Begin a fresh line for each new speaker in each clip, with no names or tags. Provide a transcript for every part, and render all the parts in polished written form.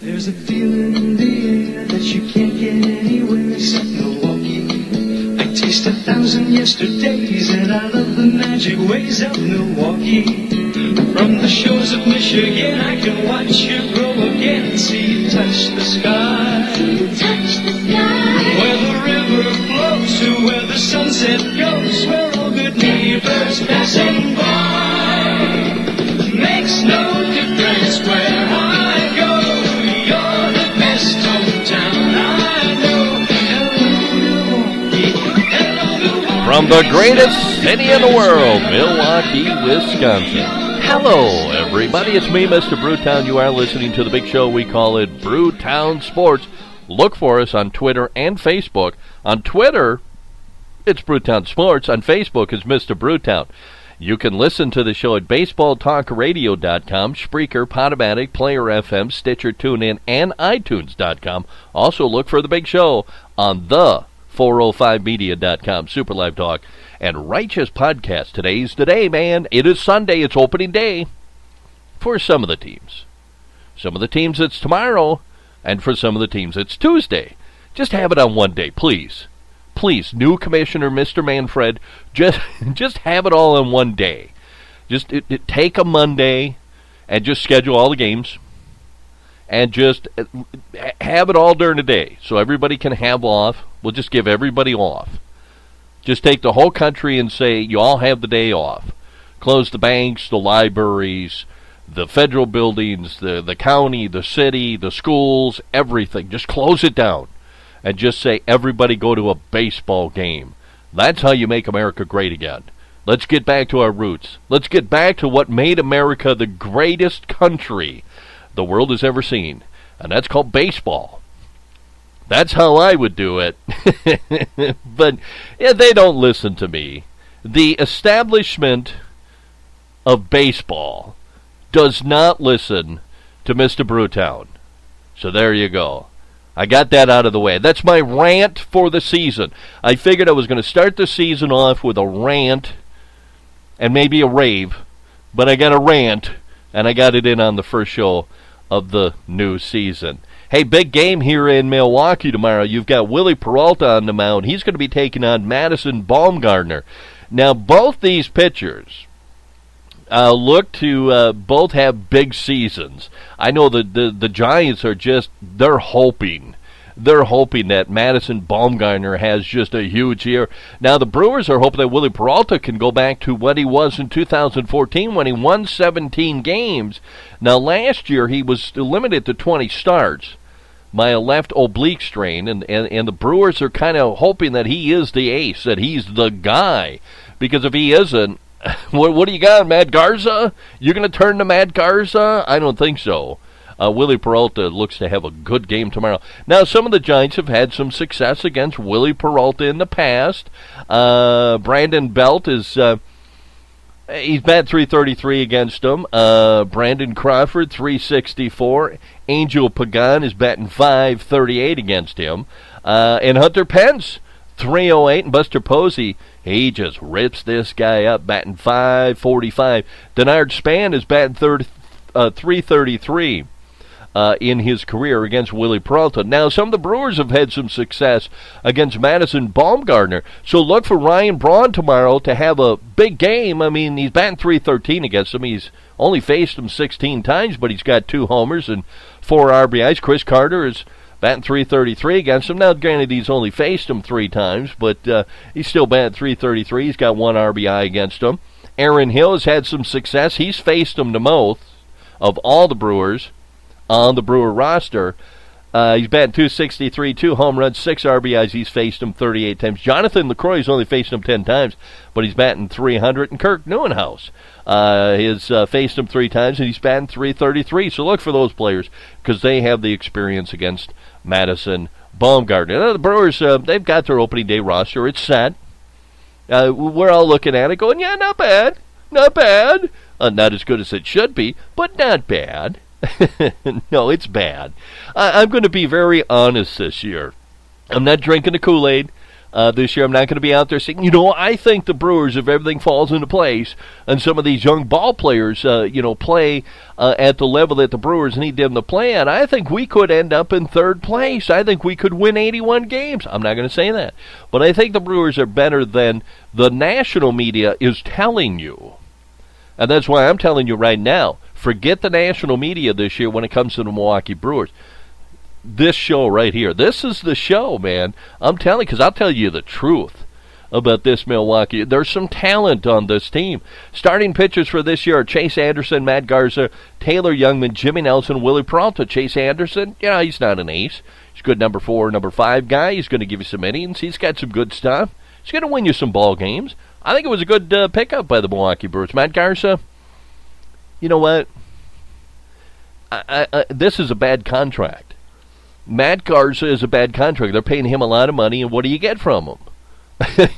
There's a feeling in the air that you can't get anywhere except Milwaukee. I taste 1,000 yesterdays and I love the magic ways of Milwaukee. From the shores of Michigan I can watch you grow again and see you touch the sky.
Touch the sky.
Where the river flows to where the sunset goes, where all good neighbors passing by. Makes no difference where I go.
From the greatest city in the world, Milwaukee, Wisconsin. Hello, everybody. It's me, Mr. Brewtown. You are listening to the big show. We call it Brewtownsports. Look for us on Twitter and Facebook. On Twitter, it's Brewtownsports. On Facebook, it's Mr. Brewtown. You can listen to the show at baseballtalkradio.com, Spreaker, Podomatic, Player FM, Stitcher, TuneIn, and iTunes.com. Also, look for the big show on the 405media.com, Super Live Talk, and Righteous Podcast. Today's the day, man. It is Sunday. It's opening day for some of the teams. Some of the teams, it's tomorrow, and for some of the teams, it's Tuesday. Just have it on one day, please. Please, new commissioner, Mr. Manfred, just have it all on one day. Just take a Monday and just schedule all the games and just have it all during the day so everybody can have off. We'll just give everybody off. Just take the whole country and say you all have the day off. Close the banks, the libraries, the federal buildings, the county, the city, the schools, everything. Just close it down and just say everybody go to a baseball game. That's how you make America great again. Let's get back to our roots. Let's get back to what made America the greatest country the world has ever seen, and that's called baseball. That's how I would do it. But yeah, they don't listen to me. The establishment of baseball does not listen to Mr. Brewtown. So there you go. I got that out of the way. That's my rant for the season. I figured I was going to start the season off with a rant and maybe a rave, but I got a rant, and I got it in on the first show of the new season. Hey, big game here in Milwaukee tomorrow. You've got Willie Peralta on the mound. He's going to be taking on Madison Bumgarner. Now, both these pitchers look to both have big seasons. I know the Giants are they're hoping that Madison Bumgarner has just a huge year. Now, the Brewers are hoping that Willie Peralta can go back to what he was in 2014 when he won 17 games. Now, last year he was limited to 20 starts by a left oblique strain, and the Brewers are kind of hoping that he is the ace, that he's the guy, because if he isn't, what do you got, Matt Garza? You're going to turn to Matt Garza? I don't think so. Willie Peralta looks to have a good game tomorrow. Now, some of the Giants have had some success against Willie Peralta in the past. Brandon Belt is he's batting .333 against him. Brandon Crawford, .364. Angel Pagan is batting .538 against him. And Hunter Pence, .308. And Buster Posey, he just rips this guy up, batting .545. Denard Span is batting .333 in his career against Willie Peralta. Now, some of the Brewers have had some success against Madison Bumgarner, so look for Ryan Braun tomorrow to have a big game. I mean, he's batting .313 against him. He's only faced him 16 times, but he's got 2 homers and 4 RBIs. Chris Carter is batting .333 against him. Now, granted, he's only faced him 3 times, but he's still batting .333. He's got 1 RBI against him. Aaron Hill has had some success. He's faced him the most of all the Brewers on the Brewer roster. He's batting .263, 2 home runs, 6 RBIs. He's faced him 38 times. Jonathan LaCroix's only faced him 10 times, but he's batting .300. And Kirk Neuenhaus has faced him 3 times, and he's batting .333. So look for those players because they have the experience against Madison Bumgarner. Now, the Brewers, they've got their opening day roster. It's set. We're all looking at it going, yeah, not bad. Not bad. Not as good as it should be, but not bad. No, it's bad. I'm going to be very honest this year. I'm not drinking the Kool-Aid. this year. I'm not going to be out there saying, I think the Brewers, if everything falls into place and some of these young ball players, play at the level that the Brewers need them to play at, I think we could end up in third place. I think we could win 81 games. I'm not going to say that. But I think the Brewers are better than the national media is telling you. And that's why I'm telling you right now, forget the national media this year when it comes to the Milwaukee Brewers. This show right here, this is the show, man. I'm telling you, because I'll tell you the truth about this Milwaukee. There's some talent on this team. Starting pitchers for this year are Chase Anderson, Matt Garza, Taylor Youngman, Jimmy Nelson, Willie Peralta. Chase Anderson, he's not an ace. He's a good number 4, number 5 guy. He's going to give you some innings. He's got some good stuff. He's going to win you some ball games. I think it was a good pickup by the Milwaukee Brewers. Matt Garza, you know what? This is a bad contract. Matt Garza is a bad contract. They're paying him a lot of money, and what do you get from him?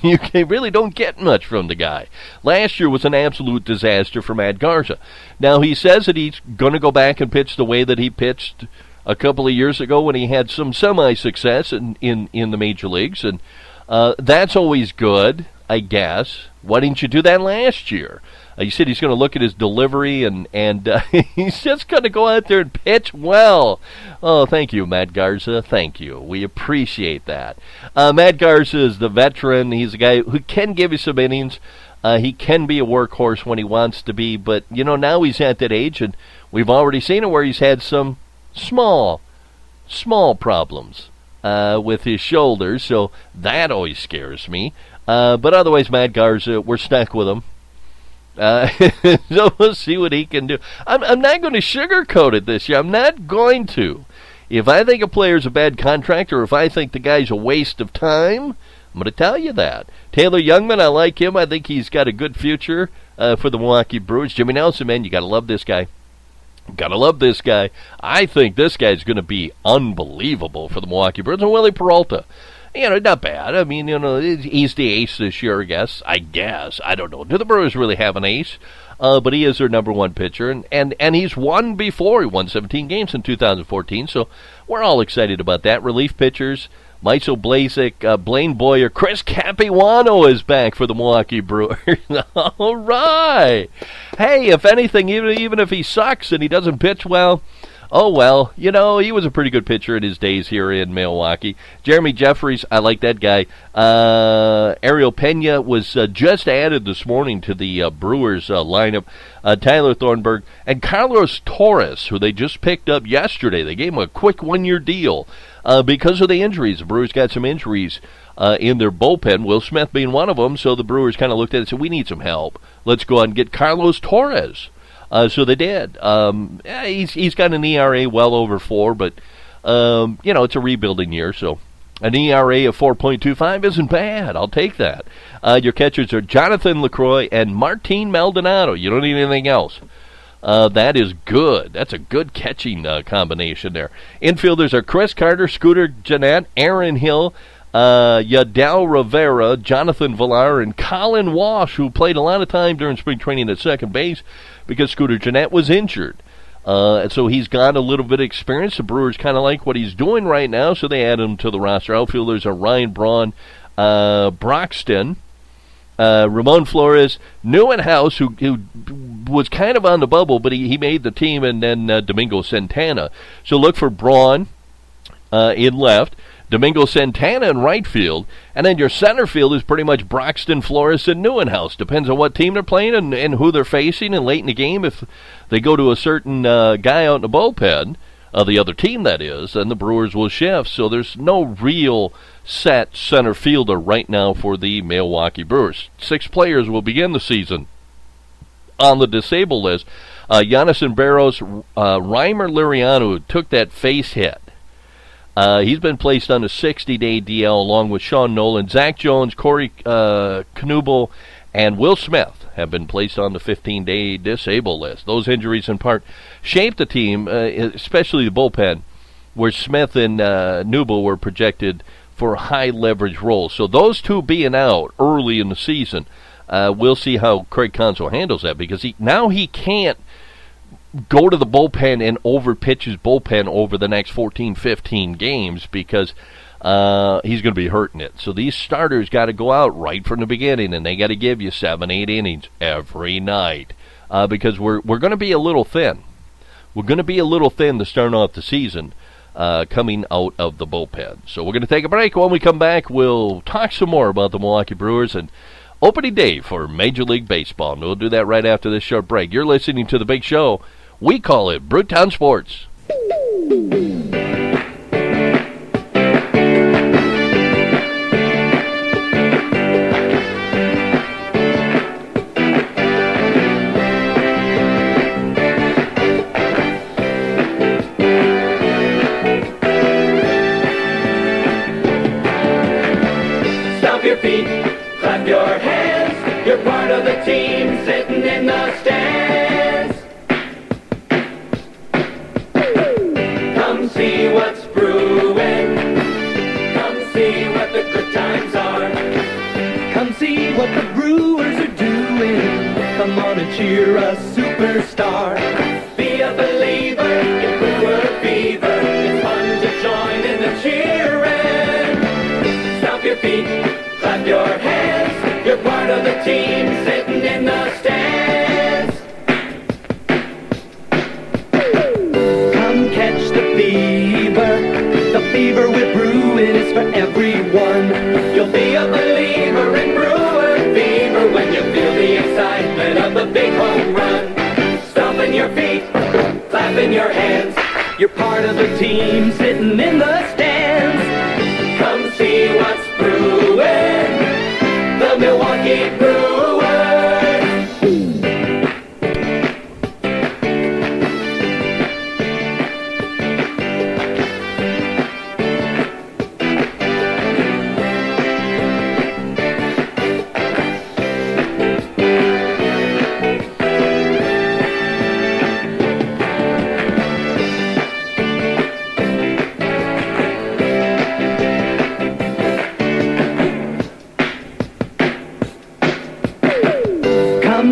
You really don't get much from the guy. Last year was an absolute disaster for Matt Garza. Now, he says that he's going to go back and pitch the way that he pitched a couple of years ago when he had some semi-success in the major leagues, and that's always good, I guess. Why didn't you do that last year? He said he's going to look at his delivery, and he's just going to go out there and pitch well. Oh, thank you, Matt Garza. Thank you. We appreciate that. Matt Garza is the veteran. He's a guy who can give you some innings. He can be a workhorse when he wants to be, but, now he's at that age, and we've already seen it where he's had some small problems with his shoulders, so that always scares me. But otherwise, Matt Garza, we're stuck with him. So we'll see what he can do. I'm not going to sugarcoat it this year. I'm not going to. If I think a player's a bad contract or if I think the guy's a waste of time, I'm going to tell you that. Taylor Youngman, I like him. I think he's got a good future for the Milwaukee Brewers. Jimmy Nelson, man, you got to love this guy. Gotta love this guy. I think this guy's going to be unbelievable for the Milwaukee Brewers. And Willie Peralta, not bad. I mean, he's the ace this year, I guess. I don't know. Do the Brewers really have an ace? But he is their number 1 pitcher, and he's won before. He won 17 games in 2014, so we're all excited about that. Relief pitchers, Michael Blazek, Blaine Boyer, Chris Capuano is back for the Milwaukee Brewers. All right. Hey, if anything, even if he sucks and he doesn't pitch well, oh, well, he was a pretty good pitcher in his days here in Milwaukee. Jeremy Jeffries, I like that guy. Ariel Pena was just added this morning to the Brewers lineup. Tyler Thornburg and Carlos Torres, who they just picked up yesterday. They gave him a quick 1-year deal because of the injuries. The Brewers got some injuries in their bullpen, Will Smith being one of them, so the Brewers kind of looked at it and said, we need some help. Let's go out and get Carlos Torres. So they did. He's got an ERA well over 4, but, it's a rebuilding year, so an ERA of 4.25 isn't bad. I'll take that. Your catchers are Jonathan LaCroix and Martin Maldonado. You don't need anything else. That is good. That's a good catching combination there. Infielders are Chris Carter, Scooter Gennett, Aaron Hill, Yadiel Rivera, Jonathan Villar, and Colin Walsh, who played a lot of time during spring training at second base because Scooter Gennett was injured. And so he's got a little bit of experience. The Brewers kind of like what he's doing right now, so they add him to the roster. Outfielders are Ryan Braun, Broxton, Ramon Flores, Neuenhouse, who was kind of on the bubble, but he made the team, and then Domingo Santana. So look for Braun in left, Domingo Santana in right field, and then your center field is pretty much Broxton, Flores, and Neuenhouse. Depends on what team they're playing and who they're facing, and late in the game, if they go to a certain guy out in the bullpen, the other team that is, then the Brewers will shift. So there's no real set center fielder right now for the Milwaukee Brewers. 6 players will begin the season on the disabled list. Yanison Barros, Reimer Liriano took that face hit. He's been placed on a 60-day DL along with Sean Nolan. Zach Jones, Corey Knubel, and Will Smith have been placed on the 15-day disabled list. Those injuries in part shaped the team, especially the bullpen, where Smith and Knubel were projected for high leverage roles. So those two being out early in the season, we'll see how Craig Counsell handles that, because he can't go to the bullpen and overpitch his bullpen over the next 14, 15 games, because he's going to be hurting it. So these starters got to go out right from the beginning, and they got to give you 7-8 innings every night because we're going to be a little thin. We're going to be a little thin to start off the season coming out of the bullpen. So we're going to take a break. When we come back, we'll talk some more about the Milwaukee Brewers and opening day for Major League Baseball. And we'll do that right after this short break. You're listening to The Big Show. We call it Brewtown Sports.
Clap your hands, you're part of the team sitting in the stands. Come see what's brewing, come see what the good times are. Come see what the Brewers are doing, come on and cheer a superstar. Be a believer in Brewer fever, it's fun to join in the cheering. Stomp your feet, clap your hands, you're part of the team sitting in the stands. Come catch the fever with brewing is for everyone. You'll be a believer in Brewer fever when you feel the excitement of the big home run. Stomping your feet, clapping your hands, you're part of the team sitting in the stands. Come see what's brewing, the Milwaukee Brewers.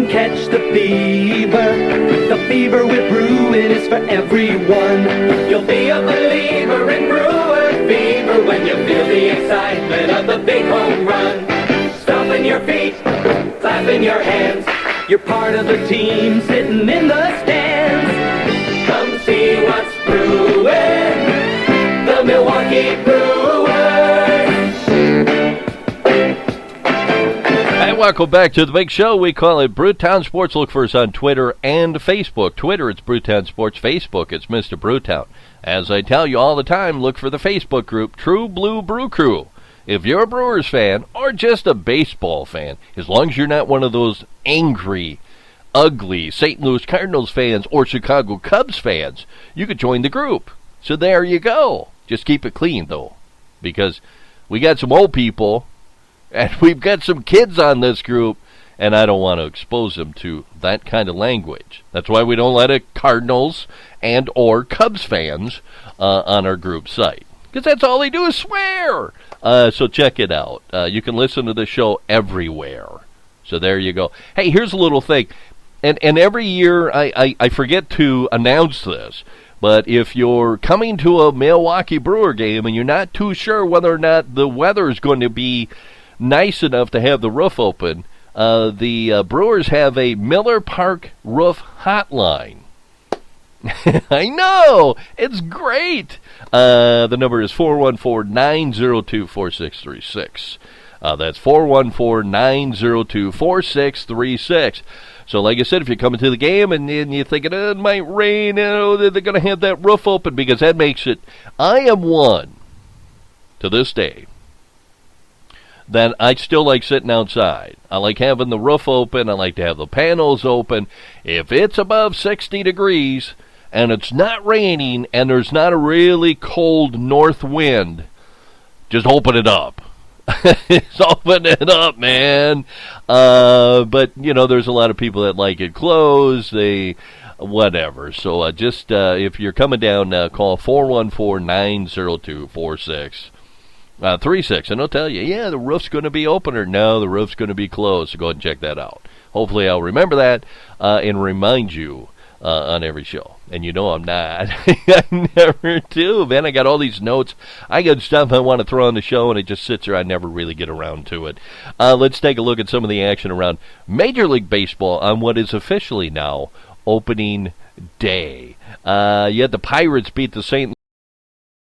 Catch the fever with brewing is for everyone. You'll be a believer in Brewer fever when you feel the excitement of the big home run. Stomping your feet, clapping your hands, you're part of the team sitting in the stands. Come see what's brewing, the Milwaukee Brewers.
And welcome back to The Big Show. We call it Brewtown Sports. Look for us on Twitter and Facebook. Twitter, it's Brewtown Sports. Facebook, it's Mr. Brewtown. As I tell you all the time, look for the Facebook group, True Blue Brew Crew. If you're a Brewers fan or just a baseball fan, as long as you're not one of those angry, ugly St. Louis Cardinals fans or Chicago Cubs fans, you could join the group. So there you go. Just keep it clean, though, because we got some old people and we've got some kids on this group, and I don't want to expose them to that kind of language. That's why we don't let a Cardinals and or Cubs fans on our group site, because that's all they do is swear. So check it out. You can listen to the show everywhere. So there you go. Hey, here's a little thing. And every year I forget to announce this, but if you're coming to a Milwaukee Brewer game and you're not too sure whether or not the weather is going to be nice enough to have the roof open, the Brewers have a Miller Park roof hotline. I know! It's great! The number is 414-902-4636. That's 414-902-4636. So like I said, if you're coming to the game and you're thinking, it might rain, they're going to have that roof open, because that makes it... I am one, to this day, that I still like sitting outside. I like having the roof open. I like to have the panels open. If it's above 60 degrees and it's not raining and there's not a really cold north wind, just open it up. Just open it up, man. But, there's a lot of people that like it closed. Whatever. So just if you're coming down, call 414-902-4636. 36, and they'll tell you, yeah, the roof's going to be open, or no, the roof's going to be closed. So go ahead and check that out. Hopefully I'll remember that and remind you on every show. And you know I'm not. I never do, man. I got all these notes. I got stuff I want to throw on the show, and it just sits there. I never really get around to it. Let's take a look at some of the action around Major League Baseball on what is officially now opening day. You had the Pirates beat the St.